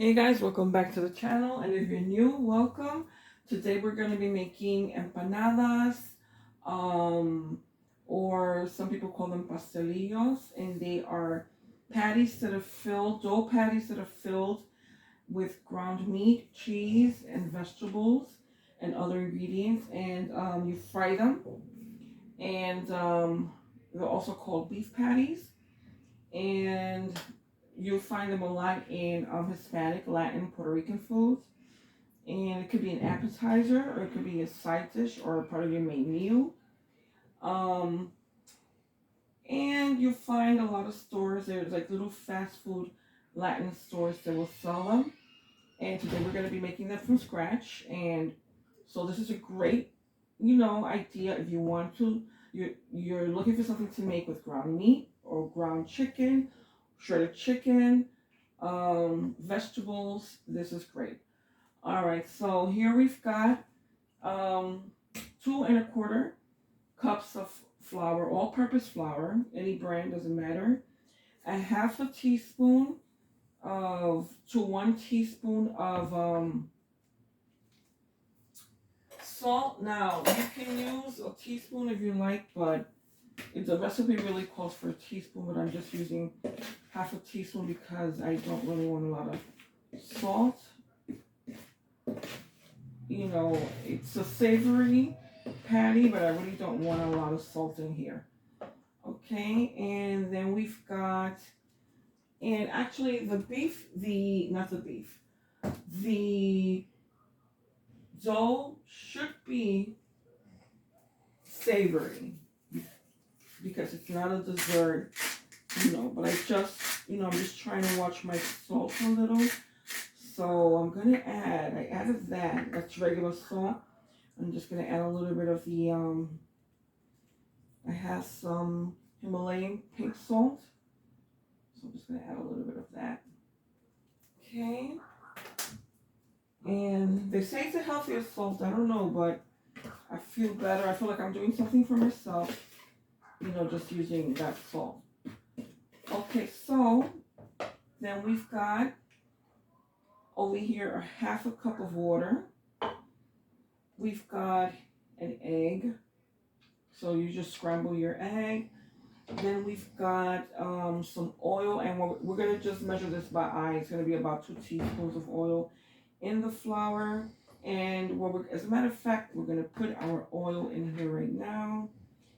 Hey guys, welcome back to the channel, and if you're new, welcome. Today we're going to be making empanadas, um, or some people call them pastelillos, and they are patties that are filled, dough patties that are filled with ground meat, cheese, and vegetables, and other ingredients, and you fry them, and they're also called beef patties, and you'll find them a lot in Hispanic, Latin, Puerto Rican foods. And it could be an appetizer, or it could be a side dish, or a part of your main meal. Um, and you'll find a lot of stores. There's like little fast food Latin stores that will sell them. And today we're going to be making them from scratch. And so this is a great, idea if you want to. You're looking for something to make with ground meat or ground chicken, shredded chicken, vegetables. This is great. All right, so here we've got 2¼ cups of flour, all-purpose flour, any brand doesn't matter. A half a teaspoon to 1 teaspoon of salt. Now you can use a teaspoon if you like, but the recipe really calls for a teaspoon, but I'm just using half a teaspoon because I don't really want a lot of salt. It's a savory patty, but I really don't want a lot of salt in here. Okay, and then we've got, and actually not the beef, the dough should be savory because it's not a dessert, but I'm just trying to watch my salt a little. So I added that's regular salt. I'm just gonna add a little bit of the, I have some Himalayan pink salt. So I'm just gonna add a little bit of that. Okay. And they say it's a healthier salt, I don't know, but I feel better. I feel like I'm doing something for myself, just using that salt. Okay, so then we've got over here a half a cup of water. We've got an egg. So you just scramble your egg. Then we've got some oil, and we're going to just measure this by eye. It's going to be about 2 teaspoons of oil in the flour. And as a matter of fact, we're going to put our oil in here right now.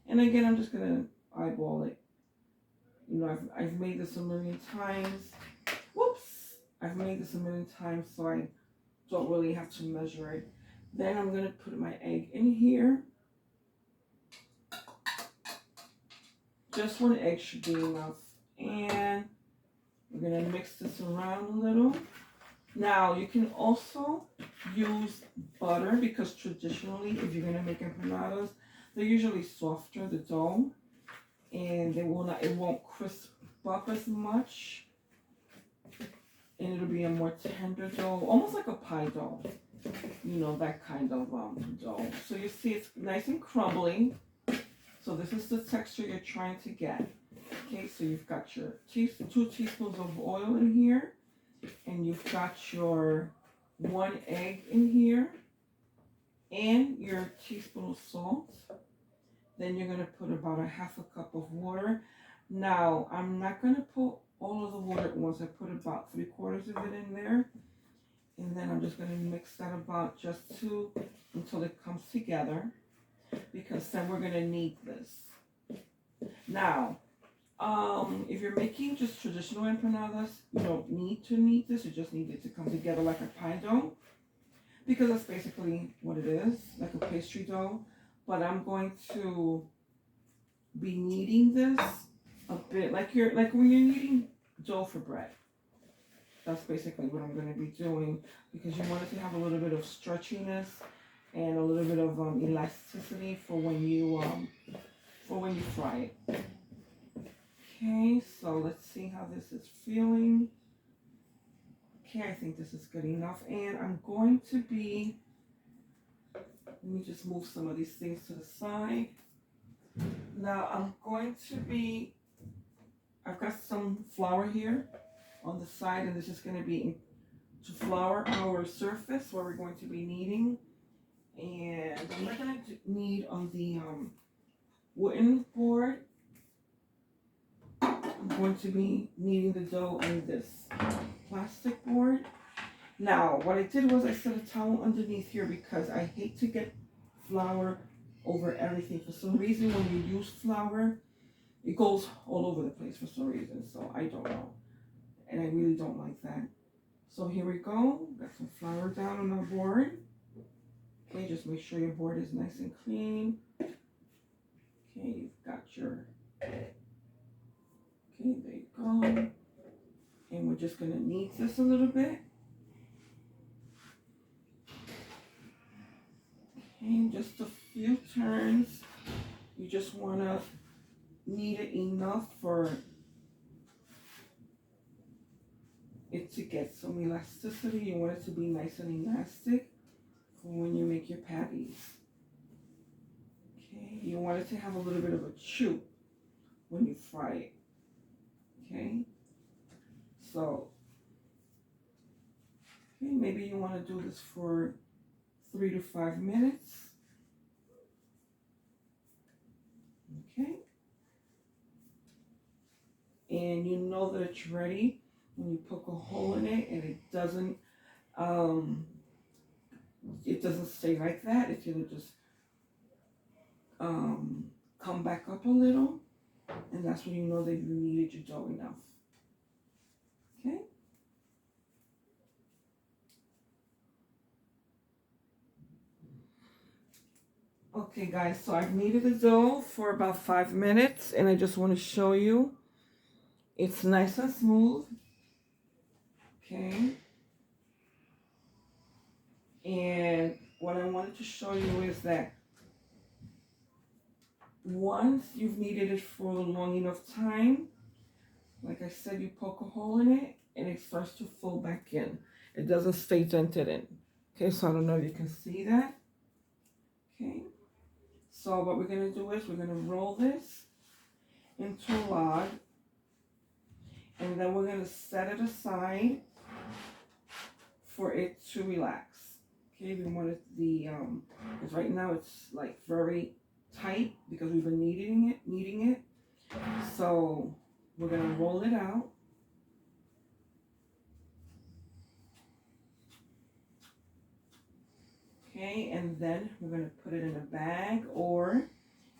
And again, I'm just going to eyeball it. I've made this a million times. Whoops! I've made this a million times, so I don't really have to measure it. Then I'm going to put my egg in here. Just 1 egg should be enough. And we're going to mix this around a little. Now, you can also use butter because traditionally, if you're going to make empanadas, they're usually softer, the dough, and it won't crisp up as much. And it'll be a more tender dough, almost like a pie dough. That kind of dough. So you see it's nice and crumbly. So this is the texture you're trying to get. Okay, so you've got your 2 teaspoons of oil in here, and you've got your 1 egg in here, and your teaspoon of salt. Then you're going to put about a half a cup of water. Now, I'm not going to put all of the water at once. I put about 3/4 of it in there. And then I'm just going to mix that about until it comes together, because then we're going to knead this. Now, if you're making just traditional empanadas, you don't need to knead this. You just need it to come together like a pie dough, because that's basically what it is, like a pastry dough. But I'm going to be kneading this a bit like when you're kneading dough for bread. That's basically what I'm going to be doing, because you want it to have a little bit of stretchiness and a little bit of elasticity for when you fry it. Okay, so let's see how this is feeling. Okay, I think this is good enough, and I'm going to be. Let me just move some of these things to the side. Now I've got some flour here on the side, and this is going to be to flour our surface where we're going to be kneading. And I'm not going to knead on the wooden board. I'm going to be kneading the dough on this plastic board. Now, what I did was I set a towel underneath here because I hate to get flour over everything. For some reason, when you use flour, it goes all over the place for some reason. So I don't know. And I really don't like that. So here we go. Got some flour down on our board. Okay, just make sure your board is nice and clean. Okay, you've got your... Okay, there you go. And we're just going to knead this a little bit. Okay, just a few turns. You just want to knead it enough for it to get some elasticity. You want it to be nice and elastic for when you make your patties. Okay, you want it to have a little bit of a chew when you fry it. Okay, so okay, maybe you want to do this for 3 to 5 minutes. Okay, and you know that it's ready when you poke a hole in it and it doesn't stay like that. It's gonna just come back up a little, and that's when you know that you kneaded your dough enough. Okay. Okay guys, so I've kneaded the dough for about 5 minutes, and I just want to show you it's nice and smooth. Okay. And what I wanted to show you is that once you've kneaded it for long enough time, like I said, you poke a hole in it and it starts to fold back in. It doesn't stay dented in. Okay, so I don't know if you can see that. Okay, so what we're going to do is we're going to roll this into a log, and then we're going to set it aside for it to relax. Okay, we want it because right now it's like very tight because we've been kneading it. So we're going to roll it out. Okay, and then we're going to put it in a bag, or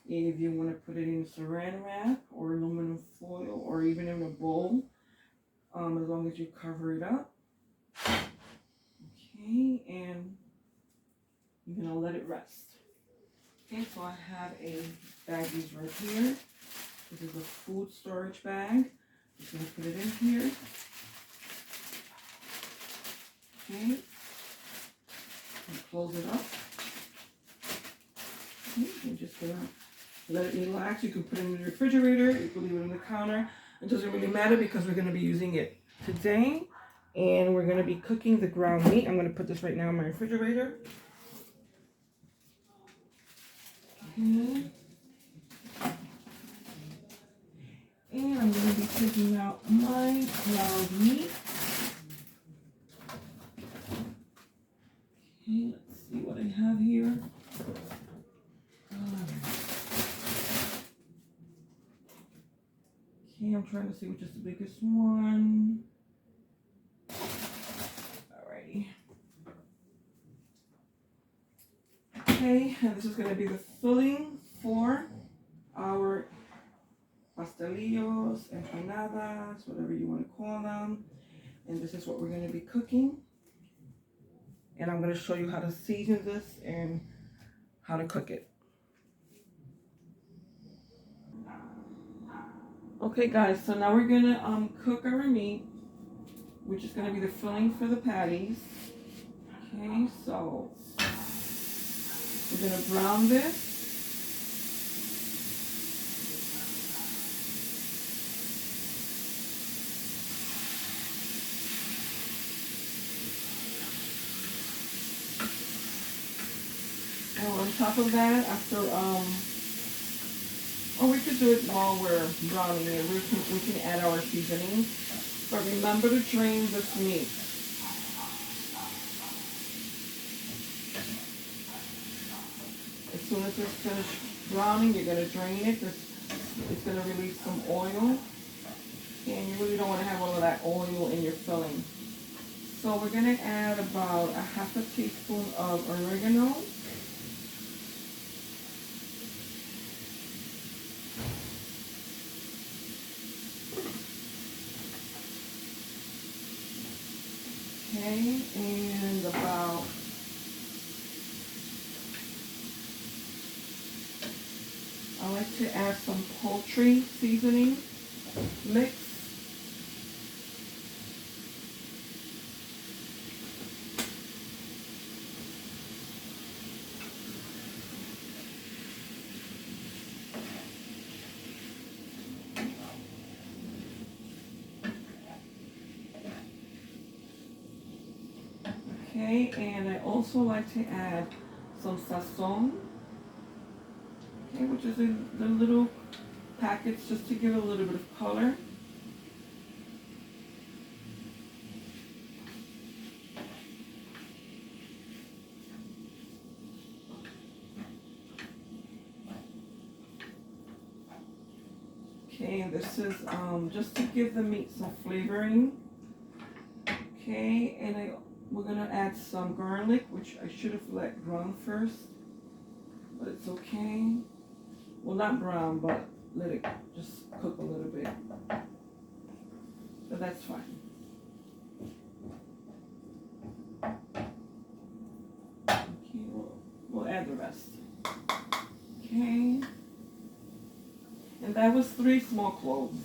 if you want to put it in saran wrap or aluminum foil or even in a bowl, as long as you cover it up. Okay, and you're going to let it rest. Okay, so I have a baggies right here. This is a food storage bag. Just going to put it in here. Okay. And close it up. Okay, I'm just going to let it relax. You can put it in the refrigerator. You can leave it on the counter. It doesn't really matter because we're going to be using it today. And we're going to be cooking the ground meat. I'm going to put this right now in my refrigerator. Okay. And I'm going to be taking out my ground meat. Okay, let's see what I have here. Okay, I'm trying to see which is the biggest one. Alrighty. Okay, and this is going to be the filling for our pastelillos, empanadas, whatever you want to call them. And this is what we're going to be cooking. And I'm going to show you how to season this and how to cook it. Okay guys, so now we're going to cook our meat, which is going to be the filling for the patties. Okay, so we're going to brown this. And on top of that, after, or we could do it while we're browning it. We can add our seasoning. But remember to drain this meat. soon as it's finished browning, you're going to drain it because it's going to release some oil. And you really don't want to have all of that oil in your filling. So we're going to add about a half a teaspoon of oregano. Okay, and about I like to add some poultry seasoning mix. Okay, and I also like to add some sazon, okay, which is in the little packets just to give it a little bit of color. Okay, and this is just to give the meat some flavoring. Okay, and we're gonna add some garlic, which I should have let brown first, but it's okay. Well, not brown, but let it just cook a little bit. But that's fine. Okay, we'll add the rest. Okay. And that was 3 small cloves.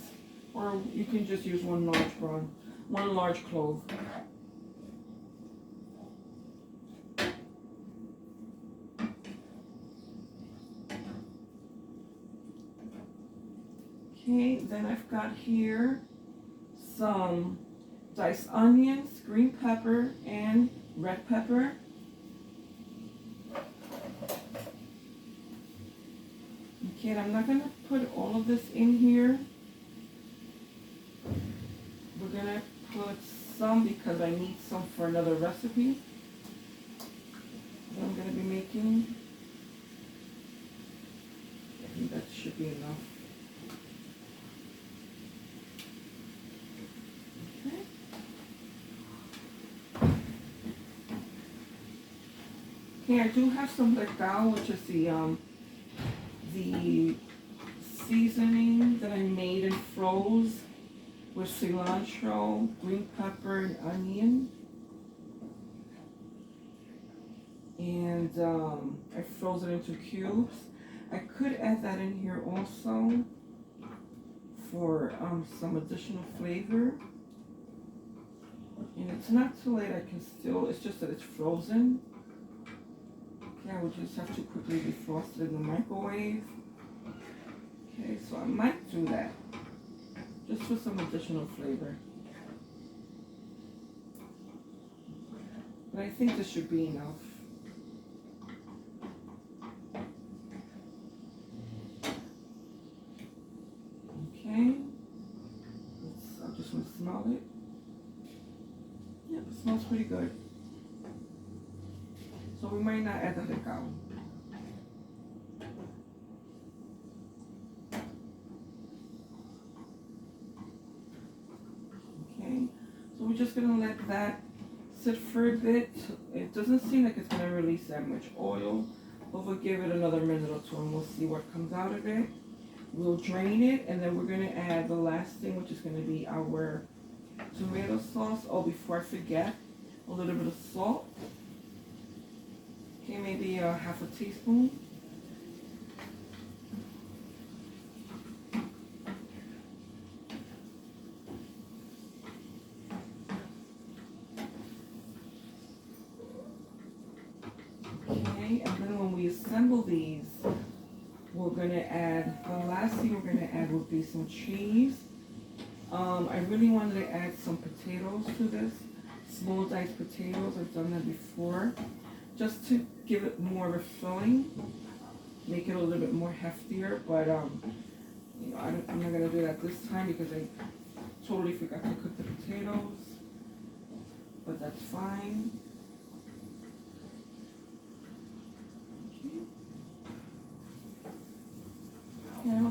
Or you can just use one large clove. Okay, then I've got here some diced onions, green pepper, and red pepper. Okay, and I'm not going to put all of this in here. We're going to put some because I need some for another recipe that I'm going to be making. I think that should be enough. Okay, I do have some legal, which is the seasoning that I made and froze with cilantro, green pepper, and onion. And I froze it into cubes. I could add that in here also for some additional flavor. And it's not too late, I can still, it's just that it's frozen. Okay, I would just have to quickly defrost it in the microwave. Okay, so I might do that, just for some additional flavor. But I think this should be enough. Okay, I just want to smell it. Yeah, it smells pretty good. So we might not add the legal. Okay, so we're just gonna let that sit for a bit. It doesn't seem like it's gonna release that much oil, but we'll give it another minute or two and we'll see what comes out of it. We'll drain it and then we're gonna add the last thing, which is gonna be our tomato sauce. Oh, before I forget, a little bit of salt. Okay, maybe half a teaspoon. Okay, and then when we assemble these, we're going to add, the last thing we're going to add would be some cheese. I really wanted to add some potatoes to this, small diced potatoes. I've done that before, just to give it more of a filling, make it a little bit more heftier. But you know, I'm not going to do that this time because I totally forgot to cook the potatoes. But that's fine. Okay.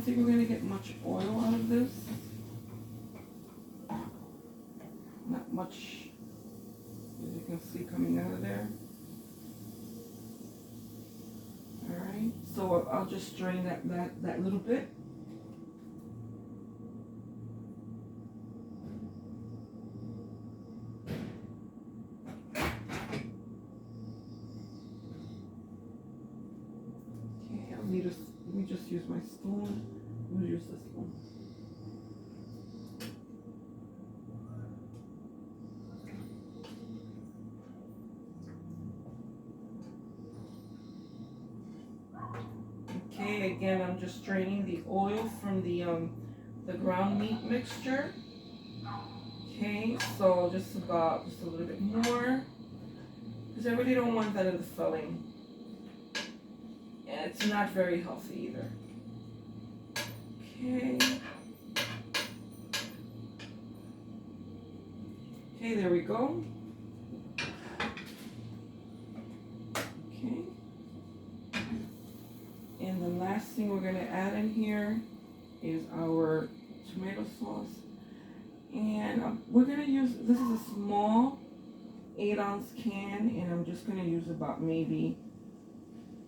think we're going to get much oil out of this. Not much, as you can see, coming out of there. Alright, so I'll just strain that little bit. Okay, let me just use my spoon. I'm gonna use this one. Okay, again, I'm just draining the oil from the ground meat mixture. Okay, so just a little bit more, because I really don't want that in the filling. And it's not very healthy either. Okay. Okay, there we go. Okay. And the last thing we're going to add in here is our tomato sauce. And we're going to use, this is a small 8-ounce can, and I'm just going to use about maybe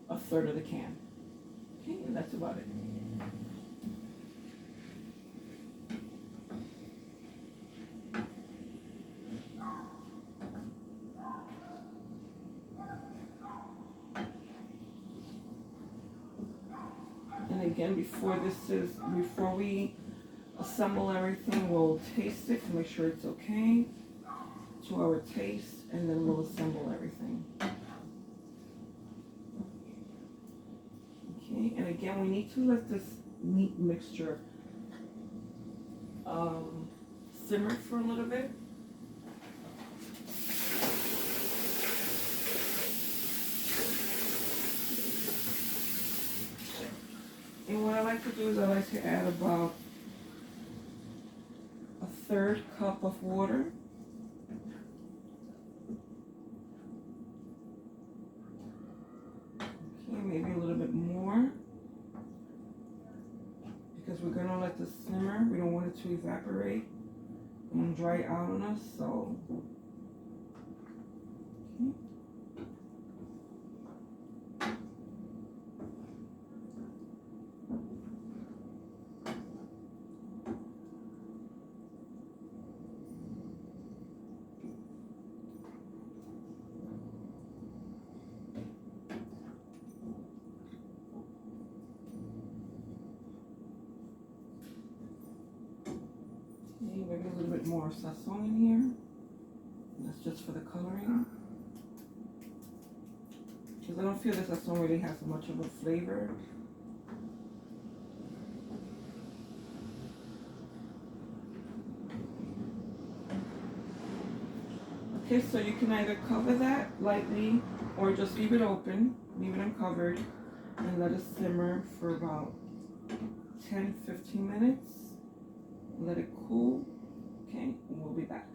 a third of the can. Okay, and that's about it. And again, before we assemble everything, we'll taste it to make sure it's okay to our taste, and then we'll assemble everything. Okay, and again, we need to let this meat mixture simmer for a little bit. And what I like to do is I like to add about a third cup of water. Okay, maybe a little bit more, because we're gonna let this simmer. We don't want it to evaporate and dry out on us, so. Okay. Maybe a little bit more sazon in here. That's just for the coloring. Because I don't feel the sazon really has much of a flavor. Okay, so you can either cover that lightly or just leave it open, leave it uncovered, and let it simmer for about 10-15 minutes. Let it cool. Okay, and we'll be back.